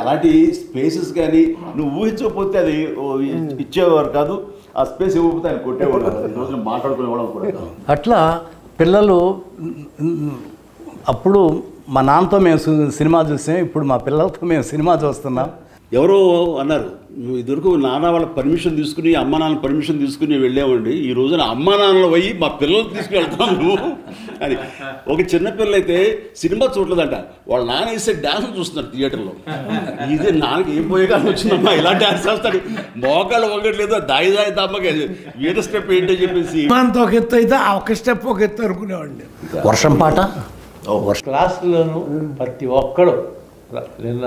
అలాంటి స్పేసెస్ కానీ నువ్వు ఊహించకపోతే అది ఇచ్చేవారు కాదు, ఆ స్పేస్ ఇవ్వకపోతే ఆయన కొట్టేవాడు కాదు. ఈ రోజున మాట్లాడుకునేవాళ్ళం కూడా. అట్లా పిల్లలు అప్పుడు మా నాన్నతో మేము సినిమా చూసాం, ఇప్పుడు మా పిల్లలతో మేము సినిమా చూస్తున్నాం. ఎవరో అన్నారు, నువ్వు ఇదివరకు నాన్న వాళ్ళ పర్మిషన్ తీసుకుని అమ్మ నాన్న పర్మిషన్ తీసుకుని వెళ్ళామండి, ఈ రోజున అమ్మ నాన్నలు పోయి మా పిల్లలు తీసుకుని వెళ్తాం నువ్వు అని. ఒక చిన్న పిల్లలు అయితే సినిమా చూడలేదంట, వాళ్ళ నాన్న వేసే డ్యాన్స్ చూస్తున్నారు థియేటర్లో. ఇదే నాన్నకి ఏం పోయేగానే వచ్చిందమ్మా ఇలా డ్యాన్స్ చేస్తాడు, మోకాళ్ళు ఒకట్లేదు, దాయి దాయి దమ్మకి వీట స్టెప్ ఏంటో చెప్పేసి ఒక ఎత్తు అయితే ఆ ఒక స్టెప్ ఒక ఎత్తు అనుకునేవాడిని. వర్షం పాట క్లాసులోను ప్రతి ఒక్కడు నిన్న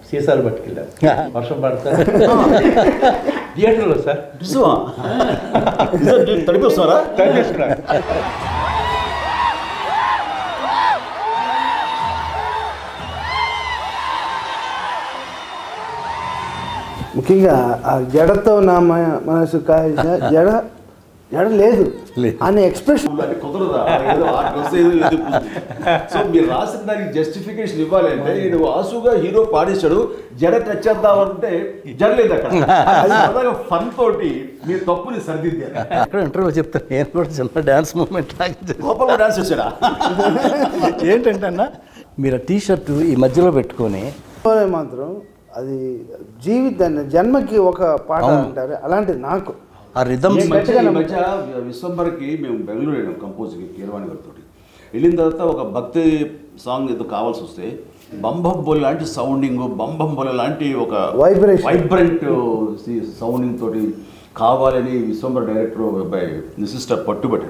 సీసాలు పట్టుకెళ్ళారు, వర్షం పడతారు థియేటర్లో సార్ తడిపి వస్తారా? ముఖ్యంగా ఆ జడతో నా మనసు కాల్చిన జడ లేదు అనే ఎక్స్ప్రెషన్ కుదరదా? సో మీరు రాసిన దానికి జస్టిఫికేషన్ ఇవ్వాలి అంటే నేను ఆసుగా హీరో పాడేశాడు, జడ టచ్ చేద్దామంటే జడలేదు అక్కడ. ఫన్ తోటి మీరు తప్పుని సరిదిద్దారు. అక్కడ ఇంటర్వ్యూ చెప్తాను, నేను కూడా చిన్న డ్యాన్స్ మూమెంట్ గోపాల్ డాన్స్ చేశాడా? ఏంటంటే అన్న మీరు టీ షర్ట్ ఈ మధ్యలో పెట్టుకొని మాత్రం అది జీవితాన్ని జన్మకి ఒక పాట అంటారు, అలాంటిది నాకు ఆ రిథమ్. ఈ మధ్య విశ్వంబర్కి మేము బెంగళూరు వెళ్ళాం కంపోజ్కి కీరవాణి గారితో. వెళ్ళిన తర్వాత ఒక భక్తి సాంగ్ ఏదో కావాల్సి వస్తే బంబంబొల్ లాంటి సౌండింగ్, బంబంబొల్ లాంటి ఒక వైబ్రెంట్ సౌండింగ్ తోటి కావాలని విశ్వంబర్ డైరెక్టర్ బై నిసిస్టర్ పట్టుబట్టి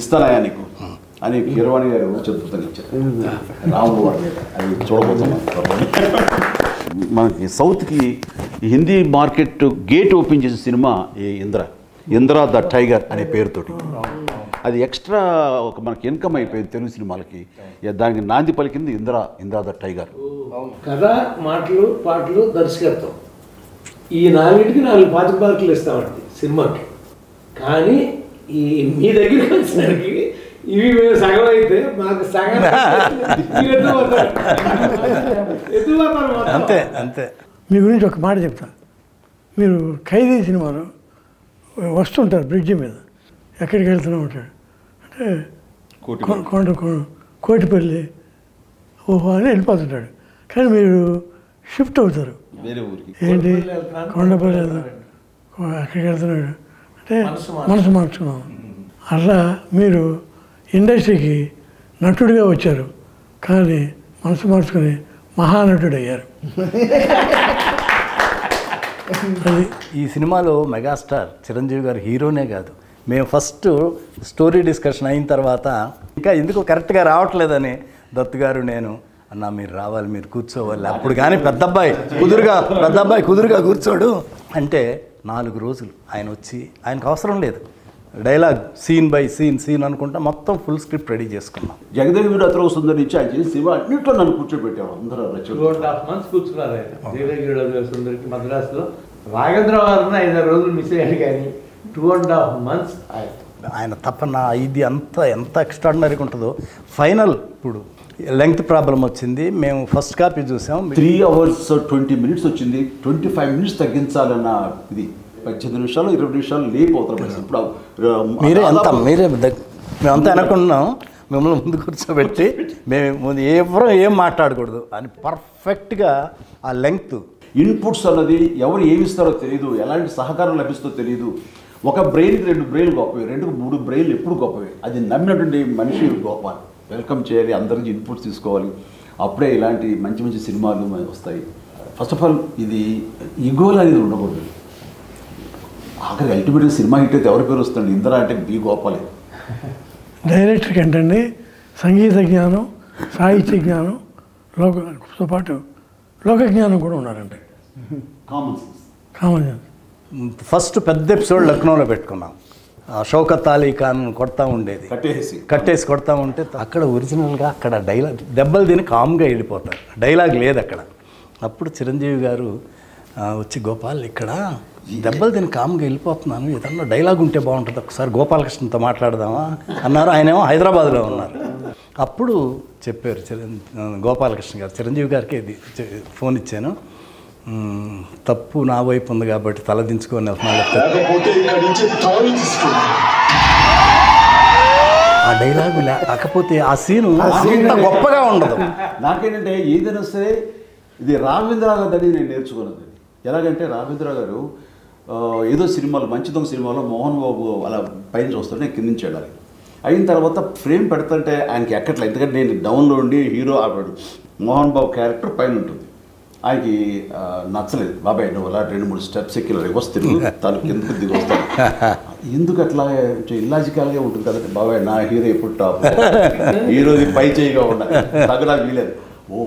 ఇస్తానయా నీకు అని కీరవాణి గారు చెప్తాను ఇచ్చారు. రాముడు వాడు అది చూడబోతున్నాం. మనకి సౌత్కి హిందీ మార్కెట్ గేట్ ఓపెన్ చేసిన సినిమా ఇంద్ర ద టైగర్ అనే పేరుతోటి. అది ఎక్స్ట్రా ఒక మనకి ఇన్కమ్ అయిపోయింది తెలుగు సినిమాలకి. దానికి నాంది పలికింది ఇంద్ర ద టైగర్. కథ, మాటలు, పాటలు, దర్శకత్వం ఈ నాలుగింటికి 4 మార్కులు ఇస్తామండి సినిమాకి. కానీ ఈ మీ దగ్గరికి వచ్చేసరికి ఇవి మేము సగం అయితే మాకు సగం అంతే అంతే. మీ గురించి ఒక మాట చెప్తా. మీరు ఖైదీ సినిమాలో వస్తుంటారు బ్రిడ్జి మీద, ఎక్కడికి వెళ్తూనే ఉంటాడు అంటే కోటిపల్లి ఓహో అని వెళ్ళిపోతుంటాడు. కానీ మీరు షిఫ్ట్ అవుతారు, ఏంటి కొండపల్లి అక్కడికి వెళ్తున్నాడు అంటే మనసు మార్చుకున్నాం. అలా మీరు ఇండస్ట్రీకి నటుడిగా వచ్చారు, కానీ మనసు మార్చుకుని మహానటుడు అయ్యారు. ఈ సినిమాలో మెగాస్టార్ చిరంజీవి గారు హీరోనే కాదు, మేము ఫస్ట్ స్టోరీ డిస్కషన్ అయిన తర్వాత ఇంకా ఎందుకు కరెక్ట్గా రావట్లేదని దత్తు గారు నేను అన్నా మీరు రావాలి, మీరు కూర్చోవాలి, అప్పుడు కానీ పెద్ద అబ్బాయి కుదురుగా కూర్చోడు అంటే 4 రోజులు ఆయన వచ్చి, ఆయనకు అవసరం లేదు డైలాగ్, సీన్ బై సీన్ అనుకుంటా మొత్తం ఫుల్ స్క్రిప్ట్ రెడీ చేసుకున్నాం. జగదేవి వీడు అతను సుందరి నుంచి ఆయన చేసి సినిమా అన్నింటిలో నన్ను కూర్చోబెట్టాడు. అందరూ 2.5 months కూర్చున్నారు ఆయన జగదేవి సుందరికి మద్రాసులో. రాఘవేంద్ర వారిని 5-6 రోజులు మిస్ అయ్యాడు, కానీ 2.5 months ఆయన తప్పన ఇది ఎంత ఎక్స్ట్రాడినరీగా ఉంటుందో. ఫైనల్ ఇప్పుడు లెంగ్త్ ప్రాబ్లం వచ్చింది, మేము ఫస్ట్ కాపీ చూసాం, 3 hours 20 minutes వచ్చింది. 25 minutes తగ్గించాలన్న ఇది 18 నిమిషాలు 20 నిమిషాలు లేపు అవుతారు. ఇప్పుడు మేమంతా అనుకున్నాం మిమ్మల్ని ముందు కూర్చోబెట్టి మేము ఎవరో ఏం మాట్లాడకూడదు అని పర్ఫెక్ట్గా ఆ లెంగ్త్. ఇన్పుట్స్ అన్నది ఎవరు ఏమిస్తారో తెలియదు, ఎలాంటి సహకారం లభిస్తుందో తెలియదు. ఒక బ్రెయిన్కి 2 బ్రెయిన్లు గొప్పవి, 2కు 3 బ్రెయిన్లు ఎప్పుడు గొప్పవి. అది నమ్మినటువంటి మనిషి గొప్ప. వెల్కమ్ చేయాలి, అందరికి ఇన్పుట్స్ తీసుకోవాలి, అప్పుడే ఇలాంటి మంచి మంచి సినిమాలు వస్తాయి. ఫస్ట్ ఆఫ్ ఆల్ ఇది ఈగోలు అనేది ఉండకూడదు. ఆఖరి అల్టిమేట్గా సినిమా హిట్ అయితే ఎవరి పేరు వస్తుంది? ఇంద్ర అంటే బి గోపాలే. డైరెక్టర్కి ఏంటండి సంగీత జ్ఞానం, సాహిత్య జ్ఞానంతో పాటు లోక జ్ఞానం కూడా ఉన్నారండి. Common sense. ఫస్ట్ పెద్ద ఎపిసోడ్ లక్నోలో పెట్టుకున్నాం. షౌకత్ అలీ ఖాన్ కొడతా ఉండేది, కట్టేసి కొడతా ఉంటే అక్కడ ఒరిజినల్గా అక్కడ డైలాగ్ దెబ్బలు తిని కామ్గా వెళ్ళిపోతారు, డైలాగ్ లేదు అక్కడ. అప్పుడు చిరంజీవి గారు వచ్చి గోపాల్ ఇక్కడ దెబ్బలు తిని కామ్గా వెళ్ళిపోతున్నాను, ఏదన్నా డైలాగ్ ఉంటే బాగుంటుంది, ఒకసారి గోపాలకృష్ణతో మాట్లాడదామా అన్నారు. ఆయనేమో హైదరాబాద్లో ఉన్నారు. అప్పుడు చెప్పారు గోపాలకృష్ణ గారు, చిరంజీవి గారికి ఇది ఫోన్ ఇచ్చాను, తప్పు నా వైపు ఉంది కాబట్టి తలదించుకొని ఆ డైలాగు లేకపోతే ఆ సీను గొప్పగా ఉండదు. నాకేంటంటే ఏదైనా సరే ఇది రాఘవేంద్ర గారి నేను నేర్చుకున్నది. ఎలాగంటే రాఘవేంద్ర గారు ఏదో సినిమాలో మంచి దొంగ సినిమాలో మోహన్ బాబు అలా పైన చూస్తుంటే నేను కింద నుంచి వెళ్ళాలి. అయిన తర్వాత ఫ్రేమ్ పెడుతుంటే ఆయనకి ఎక్కట్లేదు, ఎందుకంటే నేను డౌన్లో ఉండి హీరో ఆడాడు, మోహన్ బాబు క్యారెక్టర్ పైన ఉంటుంది. ఆయనకి నచ్చలేదు. బాబాయ్ నువ్వు అలా 2-3 స్టెప్స్ ఎక్కి రివర్స్ తిరుగు, తను కిందకు దిగి వస్తాను. ఎందుకు అట్లా ఇల్లాజికల్గా ఉంటుంది కదంటే, బాబాయ్ నా హీరో ఎప్పుడు టాప్, హీరోది పై చేయిగా ఉండాలి, తగ్గడానికి వీలేదు. ఓ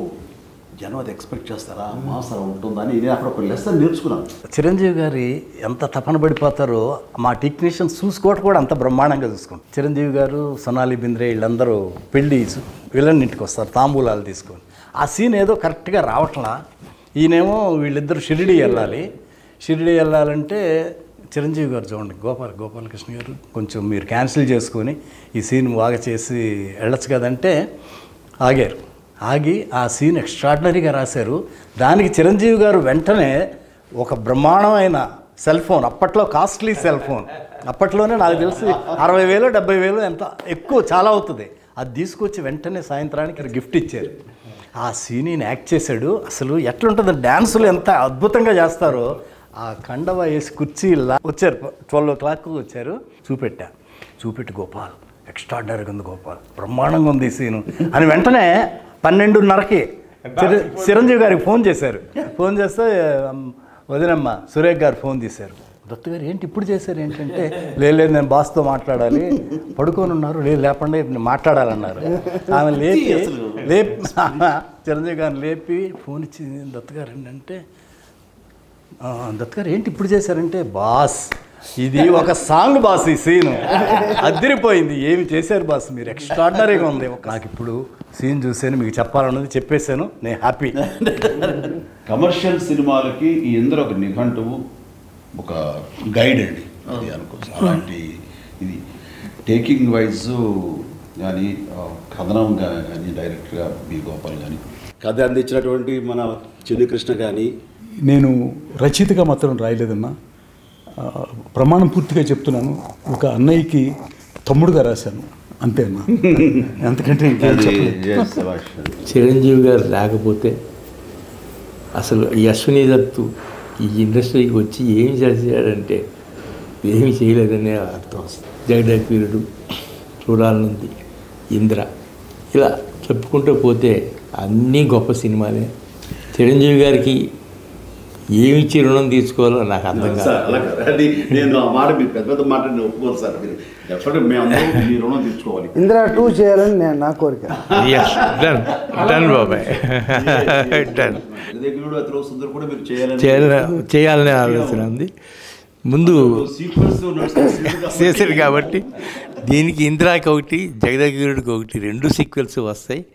జనం అది ఎక్స్పెక్ట్ చేస్తారా, మాస్ అలా ఉంటుందని నేను అక్కడ ఒక లెసన్ నేర్చుకున్నాను. చిరంజీవి గారి ఎంత తపన పడిపోతారో మా టెక్నీషియన్స్ చూసుకోవటం కూడా అంత బ్రహ్మాండంగా చూసుకుంటాం. చిరంజీవి గారు, సొనాలి బింద్రే వీళ్ళందరూ పెళ్ళి వీళ్ళని ఇంటికి వస్తారు తాంబూలాలు తీసుకొని. ఆ సీన్ ఏదో కరెక్ట్గా రావట్లా. ఈయనేమో వీళ్ళిద్దరు షిరిడి వెళ్ళాలి. షిరిడి వెళ్ళాలంటే చిరంజీవి గారు చూడండి, గోపాలకృష్ణ గారు కొంచెం మీరు క్యాన్సిల్ చేసుకొని ఈ సీన్ బాగా చేసి వెళ్ళొచ్చు కదంటే ఆగారు. ఆగి ఆ సీన్ ఎక్స్ట్రాడినరీగా రాశారు. దానికి చిరంజీవి గారు వెంటనే ఒక బ్రహ్మాండమైన సెల్ ఫోన్, అప్పట్లో కాస్ట్లీ సెల్ ఫోన్, అప్పట్లోనే నాకు తెలిసి 60,000 70,000 ఎంత ఎక్కువ చాలా అవుతుంది, అది తీసుకొచ్చి వెంటనే సాయంత్రానికి గిఫ్ట్ ఇచ్చారు. ఆ సీన్ యాక్ట్ చేశాడు. అసలు ఎట్లుంటుంది, డ్యాన్సులు ఎంత అద్భుతంగా చేస్తారో. ఆ కండవ వేసి కుర్చీలా వచ్చారు, 12 o'clock వచ్చారు. చూపెట్టి గోపాల్ ఎక్స్ట్రాడినరీగా ఉంది, గోపాల్ బ్రహ్మాండంగా ఉంది ఈ సీను అని వెంటనే 12:30కి చిరంజీవి గారికి ఫోన్ చేశారు. ఫోన్ చేస్తే వదినమ్మ సురేఖ్ గారు ఫోన్ చేశారు. దత్తు గారు ఏంటి ఇప్పుడు చేశారు ఏంటంటే, లేదు నేను బాస్తో మాట్లాడాలి, పడుకొని ఉన్నారు, లేదు లేపండి మాట్లాడాలన్నారు. ఆమె లేపి చిరంజీవి గారిని లేపి ఫోన్ ఇచ్చి దత్తు గారు ఏంటంటే, దత్తు గారు ఏంటి ఇప్పుడు చేశారంటే, బాస్ ఇది ఒక సాంగ్ బాస్, ఈ సీను అదిరిపోయింది, ఏమి చేశారు బాస్ మీరు, ఎక్స్ట్రాడినరీగా ఉంది. నాకు ఇప్పుడు సీన్ చూసాను, మీకు చెప్పాలన్నది చెప్పేశాను, నేను హ్యాపీ. కమర్షియల్ సినిమాలకి ఈ ఇందులో ఒక నిఘంటువు, ఒక గైడ్ అండి అది అనుకోవచ్చు. అలాంటి ఇది టేకింగ్ వైజ్ కానీ కథనం కానీ డైరెక్ట్గా బి గోపాల్ కానీ కథ అందించినటువంటి మన చిన్నకృష్ణ కానీ. నేను రచయితగా మాత్రం రాయలేదన్నా, ప్రమాణం పూర్తిగా చెప్తున్నాను, ఒక అన్నయ్యకి తమ్ముడుగా రాశాను అంతే అన్న, అంతకంటే చిరంజీవి గారు లేకపోతే అసలు ఈ అశ్విని దత్తు ఈ ఇండస్ట్రీకి వచ్చి ఏమి చేశాడంటే ఏమి చేయలేదనే అర్థం వస్తుంది. జగదేకవీరుడు, చూడాలనుంది, ఇంద్ర, ఇలా చెప్పుకుంటూ పోతే అన్నీ గొప్ప సినిమాలే. చిరంజీవి గారికి ఏమిచ్చి రుణం తీసుకోవాలో నాకు అర్థం కాదు. నేను ఆ మాట మీరు పెద్ద మాట నేను ఒప్పుకోను సార్, మీరు ఎప్పటికీ మేము మీ రుణం తీసుకోవాలి. ఇంద్ర 2 చేయాలని నేను నా కోరిక. డన్ బాబాయ్, డన్. చేయాలనే ఆలోచన ఉంది. ముందు చేశారు కాబట్టి దీనికి ఇంద్రాకి ఒకటి, జగదేకవీరుడికి ఒకటి, 2 సీక్వెల్స్ వస్తాయి.